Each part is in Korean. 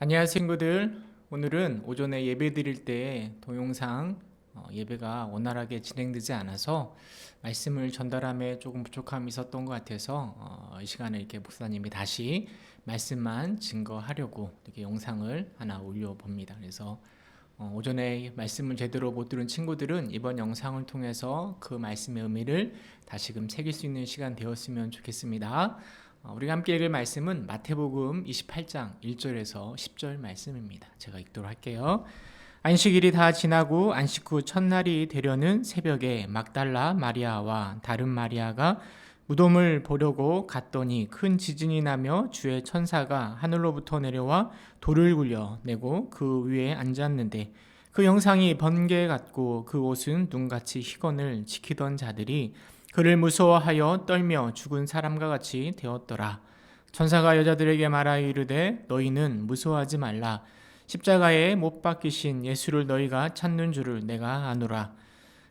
안녕하세요 친구들. 오늘은 오전에 예배 드릴 때 동영상 예배가 원활하게 진행되지 않아서 말씀을 전달함에 조금 부족함이 있었던 것 같아서 이 시간에 이렇게 목사님이 다시 말씀만 증거하려고 이렇게 영상을 하나 올려봅니다. 그래서 오전에 말씀을 제대로 못 들은 친구들은 이번 영상을 통해서 그 말씀의 의미를 다시금 새길 수 있는 시간 되었으면 좋겠습니다. 우리가 함께 읽을 말씀은 마태복음 28장 1절에서 10절 말씀입니다. 제가 읽도록 할게요. 안식일이 다 지나고 안식 후 첫날이 되려는 새벽에 막달라 마리아와 다른 마리아가 무덤을 보려고 갔더니 큰 지진이 나며 주의 천사가 하늘로부터 내려와 돌을 굴려내고 그 위에 앉았는데 그 형상이 번개 같고 그 옷은 눈같이 희건을 지키던 자들이 그를 무서워하여 떨며 죽은 사람과 같이 되었더라. 천사가 여자들에게 말하여 이르되 너희는 무서워하지 말라. 십자가에 못 박히신 예수를 너희가 찾는 줄을 내가 아노라.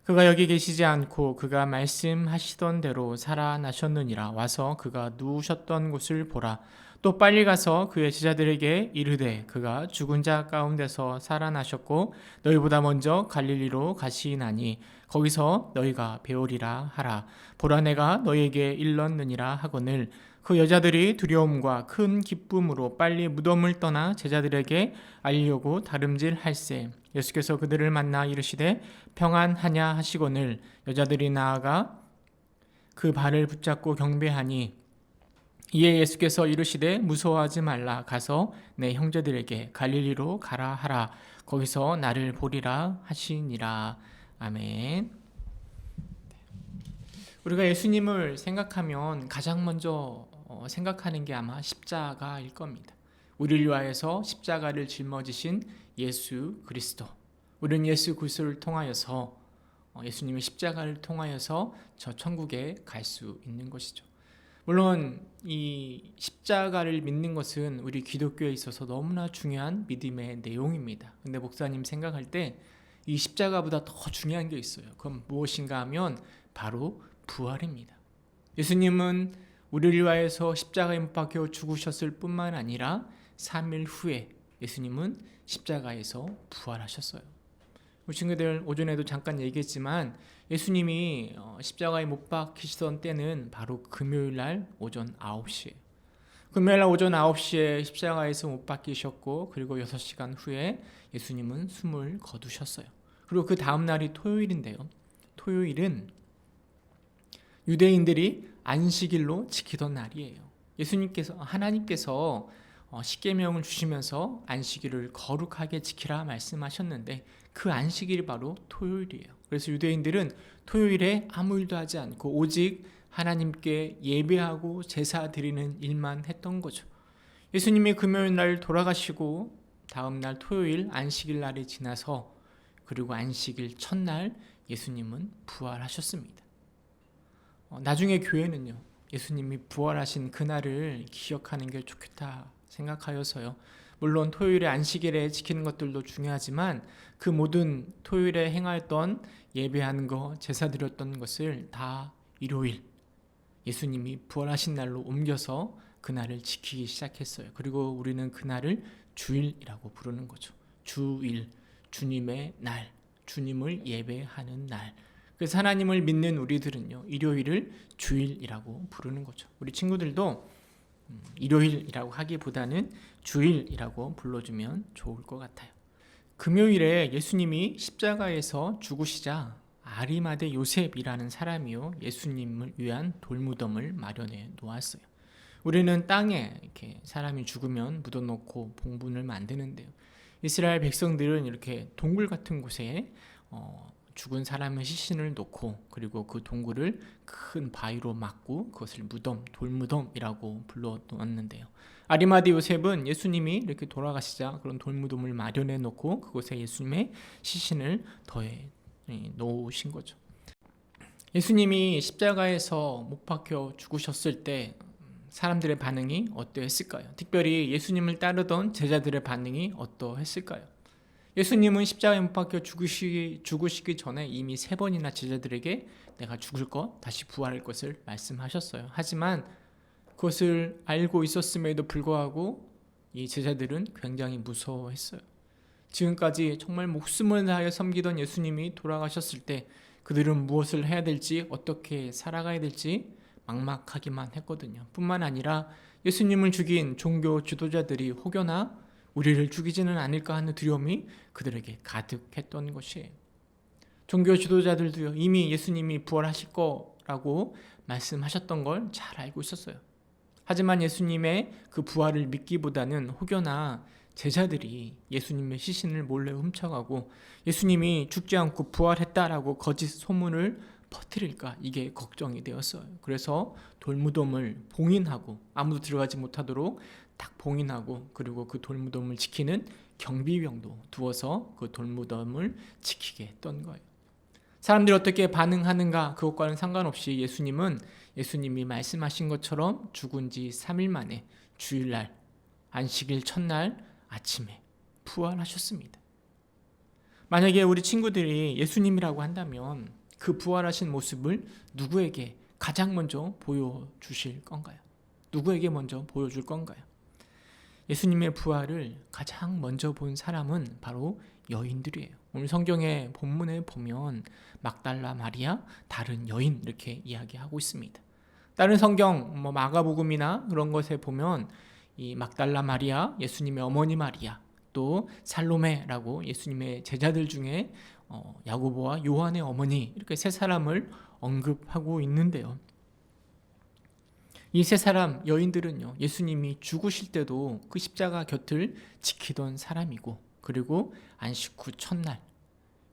그가 여기 계시지 않고 그가 말씀하시던 대로 살아나셨느니라. 와서 그가 누우셨던 곳을 보라. 또 빨리 가서 그의 제자들에게 이르되 그가 죽은 자 가운데서 살아나셨고 너희보다 먼저 갈릴리로 가시나니 거기서 너희가 배우리라 하라. 보라 내가 너희에게 일렀느니라 하거늘 그 여자들이 두려움과 큰 기쁨으로 빨리 무덤을 떠나 제자들에게 알리려고 다름질할세. 예수께서 그들을 만나 이르시되 평안하냐 하시거늘 여자들이 나아가 그 발을 붙잡고 경배하니 이에 예수께서 이르시되 무서워하지 말라. 가서 내 형제들에게 갈릴리로 가라 하라. 거기서 나를 보리라 하시니라. 아멘. 우리가 예수님을 생각하면 가장 먼저 생각하는 게 아마 십자가일 겁니다. 우리를 위하여서 십자가를 짊어지신 예수 그리스도. 우리는 예수 그리스도를 통하여서 예수님의 십자가를 통하여서 저 천국에 갈 수 있는 것이죠. 물론 이 십자가를 믿는 것은 우리 기독교에 있어서 너무나 중요한 믿음의 내용입니다. 근데 목사님 생각할 때 이 십자가보다 더 중요한 게 있어요. 그건 무엇인가 하면 바로 부활입니다. 예수님은 우리를 위하여서 십자가에 못 박혀 죽으셨을 뿐만 아니라 3일 후에 예수님은 십자가에서 부활하셨어요. 우리 친구들 오전에도 잠깐 얘기했지만 예수님이 십자가에 못 박히시던 때는 바로 금요일 날 오전 9시에 금요일 날 오전 9시에 십자가에서 못 박히셨고 그리고 6시간 후에 예수님은 숨을 거두셨어요. 그리고 그 다음 날이 토요일인데요. 토요일은 유대인들이 안식일로 지키던 날이에요. 하나님께서 십계명을 주시면서 안식일을 거룩하게 지키라 말씀하셨는데 그 안식일이 바로 토요일이에요. 그래서 유대인들은 토요일에 아무 일도 하지 않고 오직 하나님께 예배하고 제사 드리는 일만 했던 거죠. 예수님이 금요일 날 돌아가시고 다음 날 토요일 안식일 날이 지나서 그리고 안식일 첫날 예수님은 부활하셨습니다. 나중에 교회는요. 예수님이 부활하신 그날을 기억하는 게 좋겠다 생각하여서요. 물론 토요일에 안식일에 지키는 것들도 중요하지만 그 모든 토요일에 행하였던 예배하는 거, 제사 드렸던 것을 다 일요일 예수님이 부활하신 날로 옮겨서 그날을 지키기 시작했어요. 그리고 우리는 그날을 주일이라고 부르는 거죠. 주일, 주님의 날, 주님을 예배하는 날. 그래서 하나님을 믿는 우리들은요, 일요일을 주일이라고 부르는 거죠. 우리 친구들도 일요일이라고 하기보다는 주일이라고 불러주면 좋을 것 같아요. 금요일에 예수님이 십자가에서 죽으시자 아리마대 요셉이라는 사람이요 예수님을 위한 돌무덤을 마련해 놓았어요. 우리는 땅에 이렇게 사람이 죽으면 묻어놓고 봉분을 만드는데요. 이스라엘 백성들은 이렇게 동굴 같은 곳에 죽은 사람의 시신을 놓고 그리고 그 동굴을 큰 바위로 막고 그것을 무덤, 돌무덤이라고 불러 놓았는데요. 아리마대 요셉은 예수님이 이렇게 돌아가시자 그런 돌무덤을 마련해 놓고 그곳에 예수님의 시신을 더해 놓으신 거죠. 예수님이 십자가에서 못 박혀 죽으셨을 때 사람들의 반응이 어떠했을까요? 특별히 예수님을 따르던 제자들의 반응이 어떠했을까요? 예수님은 십자가에 못 박혀 죽으시기 전에 이미 3번이나 제자들에게 내가 죽을 것, 다시 부활할 것을 말씀하셨어요. 하지만 그것을 알고 있었음에도 불구하고 이 제자들은 굉장히 무서워했어요. 지금까지 정말 목숨을 다하여 섬기던 예수님이 돌아가셨을 때 그들은 무엇을 해야 될지, 어떻게 살아가야 될지 막막하기만 했거든요. 뿐만 아니라 예수님을 죽인 종교 지도자들이 혹여나 우리를 죽이지는 않을까 하는 두려움이 그들에게 가득했던 것이에요. 종교 지도자들도 이미 예수님이 부활하실 거라고 말씀하셨던 걸 잘 알고 있었어요. 하지만 예수님의 그 부활을 믿기보다는 혹여나 제자들이 예수님의 시신을 몰래 훔쳐가고 예수님이 죽지 않고 부활했다라고 거짓 소문을 퍼뜨릴까, 이게 걱정이 되었어요. 그래서 돌무덤을 봉인하고 아무도 들어가지 못하도록 딱 봉인하고, 그리고 그 돌무덤을 지키는 경비병도 두어서 그 돌무덤을 지키게 했던 거예요. 사람들이 어떻게 반응하는가 그것과는 상관없이 예수님이 말씀하신 것처럼 죽은 지 3일 만에 주일날 안식일 첫날 아침에 부활하셨습니다. 만약에 우리 친구들이 예수님이라고 한다면 그 부활하신 모습을 누구에게 가장 먼저 보여주실 건가요? 누구에게 먼저 보여줄 건가요? 예수님의 부활을 가장 먼저 본 사람은 바로 여인들이에요. 오늘 성경의 본문에 보면 막달라 마리아, 다른 여인 이렇게 이야기하고 있습니다. 다른 성경 마가복음이나 그런 것에 보면 이 막달라 마리아, 예수님의 어머니 마리아, 또 살로메라고 예수님의 제자들 중에 야고보와 요한의 어머니, 이렇게 세 사람을 언급하고 있는데요. 이 세 사람 여인들은요, 예수님이 죽으실 때도 그 십자가 곁을 지키던 사람이고, 그리고 안식 후 첫날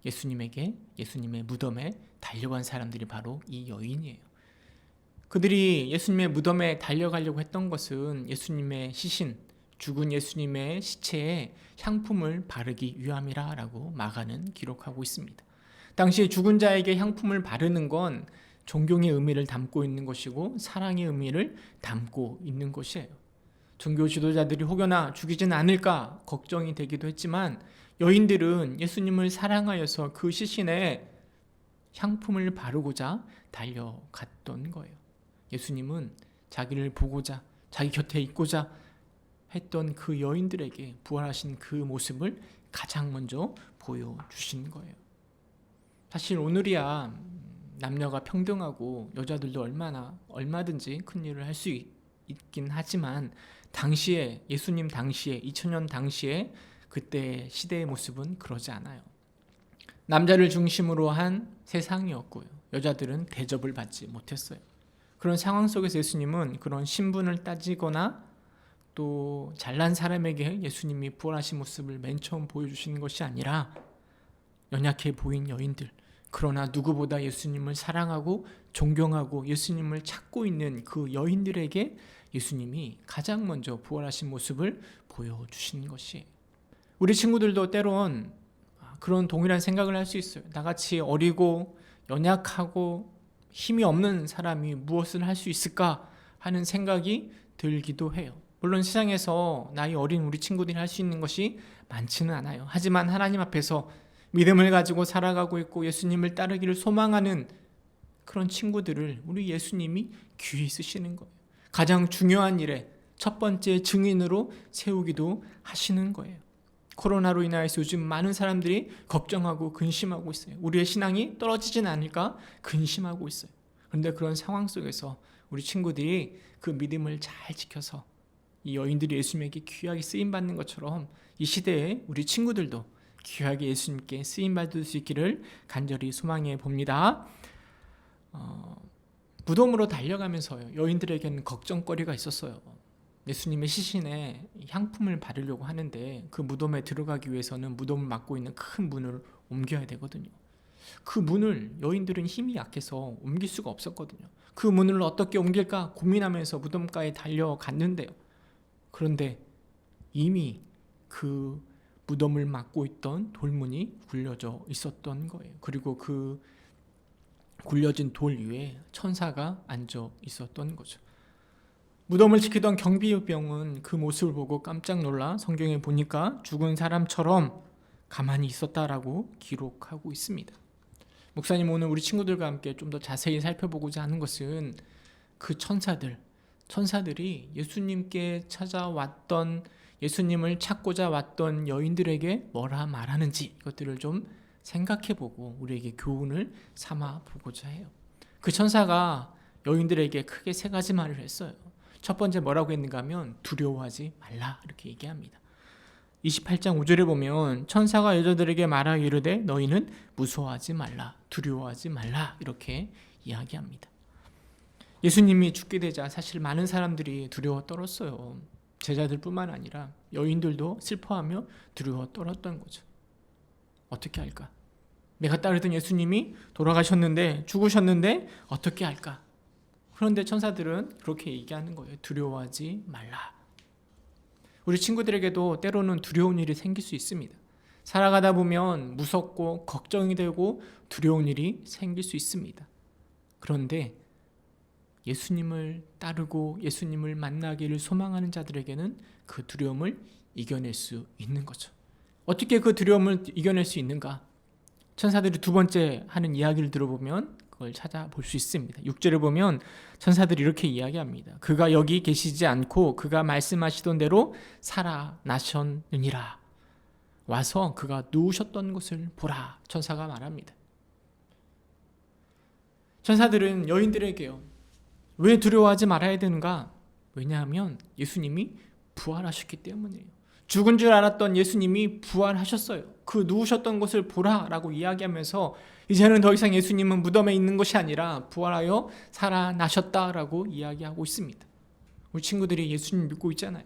예수님의 무덤에 달려간 사람들이 바로 이 여인이에요. 그들이 예수님의 무덤에 달려가려고 했던 것은 예수님의 시신, 죽은 예수님의 시체에 향품을 바르기 위함이라고 마가는 기록하고 있습니다. 당시 죽은 자에게 향품을 바르는 건 존경의 의미를 담고 있는 것이고 사랑의 의미를 담고 있는 것이에요. 종교 지도자들이 혹여나 죽이진 않을까 걱정이 되기도 했지만 여인들은 예수님을 사랑하여서 그 시신에 향품을 바르고자 달려갔던 거예요. 예수님은 자기를 보고자, 자기 곁에 있고자 했던 그 여인들에게 부활하신 그 모습을 가장 먼저 보여주신 거예요. 사실 오늘이야 남녀가 평등하고 여자들도 얼마든지 큰 일을 할 수 있긴 하지만 당시에, 예수님 당시에, 2000년 당시에 그때 시대의 모습은 그러지 않아요. 남자를 중심으로 한 세상이었고요. 여자들은 대접을 받지 못했어요. 그런 상황 속에서 예수님은 그런 신분을 따지거나 또 잘난 사람에게 예수님이 부활하신 모습을 맨 처음 보여주시는 것이 아니라 연약해 보인 여인들, 그러나 누구보다 예수님을 사랑하고 존경하고 예수님을 찾고 있는 그 여인들에게 예수님이 가장 먼저 부활하신 모습을 보여주신 것이에요. 우리 친구들도 때론 그런 동일한 생각을 할 수 있어요. 나같이 어리고 연약하고 힘이 없는 사람이 무엇을 할 수 있을까 하는 생각이 들기도 해요. 물론 세상에서 나이 어린 우리 친구들이 할 수 있는 것이 많지는 않아요. 하지만 하나님 앞에서 믿음을 가지고 살아가고 있고 예수님을 따르기를 소망하는 그런 친구들을 우리 예수님이 귀히 쓰시는 거예요. 가장 중요한 일에 첫 번째 증인으로 세우기도 하시는 거예요. 코로나로 인하여서 요즘 많은 사람들이 걱정하고 근심하고 있어요. 우리의 신앙이 떨어지진 않을까 근심하고 있어요. 그런데 그런 상황 속에서 우리 친구들이 그 믿음을 잘 지켜서 이 여인들이 예수님에게 귀하게 쓰임받는 것처럼 이 시대에 우리 친구들도 귀하게 예수님께 쓰임받을 수 있기를 간절히 소망해 봅니다. 무덤으로 달려가면서요, 여인들에게는 걱정거리가 있었어요. 예수님의 시신에 향품을 바르려고 하는데 그 무덤에 들어가기 위해서는 무덤을 막고 있는 큰 문을 옮겨야 되거든요. 그 문을 여인들은 힘이 약해서 옮길 수가 없었거든요. 그 문을 어떻게 옮길까 고민하면서 무덤가에 달려갔는데요. 그런데 이미 그 무덤을 막고 있던 돌문이 굴려져 있었던 거예요. 그리고 그 굴려진 돌 위에 천사가 앉아 있었던 거죠. 무덤을 지키던 경비병은 그 모습을 보고 깜짝 놀라 성경에 보니까 죽은 사람처럼 가만히 있었다라고 기록하고 있습니다. 목사님, 오늘 우리 친구들과 함께 좀 더 자세히 살펴보고자 하는 것은 그 천사들이 예수님께 찾아왔던 예수님을 찾고자 왔던 여인들에게 뭐라 말하는지 이것들을 좀 생각해보고 우리에게 교훈을 삼아 보고자 해요. 그 천사가 여인들에게 크게 세 가지 말을 했어요. 첫 번째 뭐라고 했는가 하면 두려워하지 말라 이렇게 얘기합니다. 28장 5절에 보면 천사가 여자들에게 말하여 이르되 너희는 무서워하지 말라 두려워하지 말라 이렇게 이야기합니다. 예수님이 죽게 되자 사실 많은 사람들이 두려워 떨었어요. 제자들뿐만 아니라 여인들도 슬퍼하며 두려워 떨었던 거죠. 어떻게 할까? 내가 따르던 예수님이 돌아가셨는데 죽으셨는데 어떻게 할까? 그런데 천사들은 그렇게 얘기하는 거예요. 두려워하지 말라. 우리 친구들에게도 때로는 두려운 일이 생길 수 있습니다. 살아가다 보면 무섭고 걱정이 되고 두려운 일이 생길 수 있습니다. 그런데 예수님을 따르고 예수님을 만나기를 소망하는 자들에게는 그 두려움을 이겨낼 수 있는 거죠. 어떻게 그 두려움을 이겨낼 수 있는가? 천사들이 두 번째 하는 이야기를 들어보면 그걸 찾아볼 수 있습니다. 6절에 보면 천사들이 이렇게 이야기합니다. 그가 여기 계시지 않고 그가 말씀하시던 대로 살아나셨느니라. 와서 그가 누우셨던 곳을 보라. 천사가 말합니다. 천사들은 여인들에게요. 왜 두려워하지 말아야 되는가? 왜냐하면 예수님이 부활하셨기 때문이에요. 죽은 줄 알았던 예수님이 부활하셨어요. 그 누우셨던 곳을 보라라고 이야기하면서 이제는 더 이상 예수님은 무덤에 있는 것이 아니라 부활하여 살아나셨다라고 이야기하고 있습니다. 우리 친구들이 예수님 믿고 있잖아요.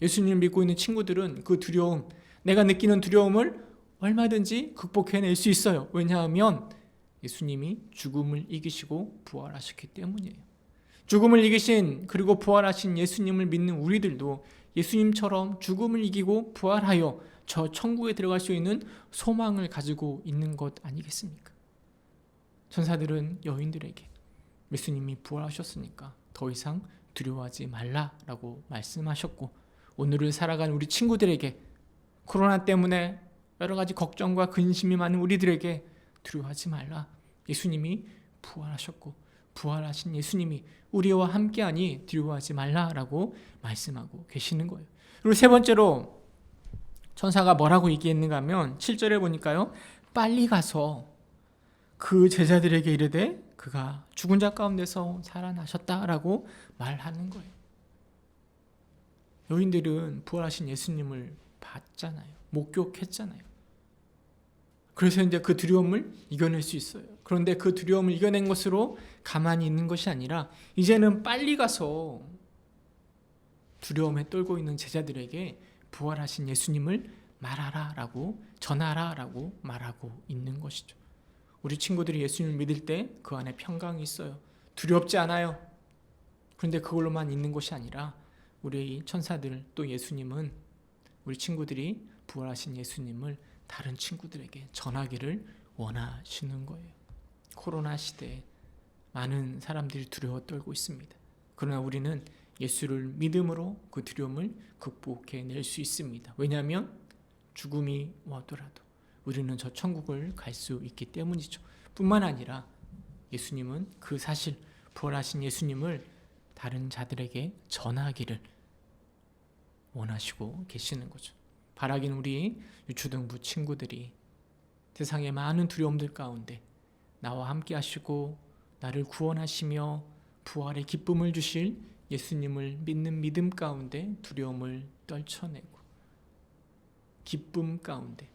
예수님 믿고 있는 친구들은 그 두려움, 내가 느끼는 두려움을 얼마든지 극복해낼 수 있어요. 왜냐하면 예수님이 죽음을 이기시고 부활하셨기 때문이에요. 죽음을 이기신 그리고 부활하신 예수님을 믿는 우리들도 예수님처럼 죽음을 이기고 부활하여 저 천국에 들어갈 수 있는 소망을 가지고 있는 것 아니겠습니까? 천사들은 여인들에게 예수님이 부활하셨으니까 더 이상 두려워하지 말라라고 말씀하셨고, 오늘을 살아간 우리 친구들에게 코로나 때문에 여러 가지 걱정과 근심이 많은 우리들에게 두려워하지 말라. 예수님이 부활하셨고 부활하신 예수님이 우리와 함께하니 두려워하지 말라라고 말씀하고 계시는 거예요. 그리고 세 번째로 천사가 뭐라고 얘기했는가 하면 7절에 보니까요. 빨리 가서 그 제자들에게 이르되 그가 죽은 자 가운데서 살아나셨다라고 말하는 거예요. 여인들은 부활하신 예수님을 봤잖아요. 목격했잖아요. 그래서 이제 그 두려움을 이겨낼 수 있어요. 그런데 그 두려움을 이겨낸 것으로 가만히 있는 것이 아니라 이제는 빨리 가서 두려움에 떨고 있는 제자들에게 부활하신 예수님을 말하라라고 전하라라고 말하고 있는 것이죠. 우리 친구들이 예수님을 믿을 때 그 안에 평강이 있어요. 두렵지 않아요. 그런데 그걸로만 있는 것이 아니라 우리 천사들 또 예수님은 우리 친구들이 부활하신 예수님을 다른 친구들에게 전하기를 원하시는 거예요. 코로나 시대에 많은 사람들이 두려워 떨고 있습니다. 그러나 우리는 예수를 믿음으로 그 두려움을 극복해낼 수 있습니다. 왜냐하면 죽음이 오더라도 우리는 저 천국을 갈 수 있기 때문이죠. 뿐만 아니라 예수님은 그 사실, 부활하신 예수님을 다른 자들에게 전하기를 원하시고 계시는 거죠. 바라기는 우리 유초등부 친구들이 세상의 많은 두려움들 가운데 나와 함께 하시고 나를 구원하시며 부활의 기쁨을 주실 예수님을 믿는 믿음 가운데 두려움을 떨쳐내고 기쁨 가운데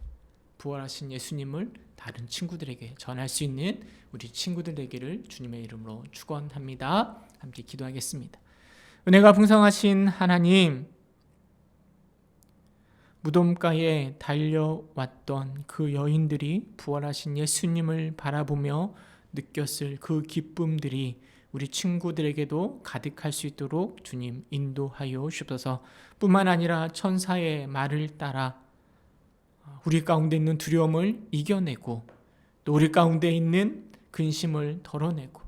부활하신 예수님을 다른 친구들에게 전할 수 있는 우리 친구들 되기를 주님의 이름으로 축원합니다. 함께 기도하겠습니다. 은혜가 풍성하신 하나님, 무덤가에 달려왔던 그 여인들이 부활하신 예수님을 바라보며 느꼈을 그 기쁨들이 우리 친구들에게도 가득할 수 있도록 주님 인도하여 주옵소서. 뿐만 아니라 천사의 말을 따라 우리 가운데 있는 두려움을 이겨내고 또 우리 가운데 있는 근심을 덜어내고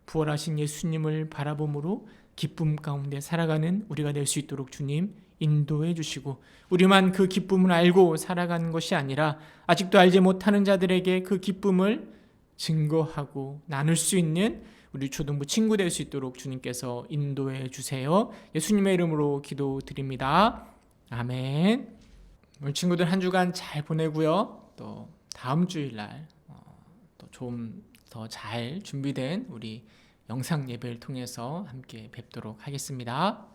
부활하신 예수님을 바라봄으로 기쁨 가운데 살아가는 우리가 될 수 있도록 주님 인도해 주시고, 우리만 그 기쁨을 알고 살아가는 것이 아니라 아직도 알지 못하는 자들에게 그 기쁨을 증거하고 나눌 수 있는 우리 초등부 친구 될 수 있도록 주님께서 인도해 주세요. 예수님의 이름으로 기도드립니다. 아멘. 우리 친구들 한 주간 잘 보내고요. 또 다음 주일날 또 좀 더 잘 준비된 우리 영상 예배를 통해서 함께 뵙도록 하겠습니다.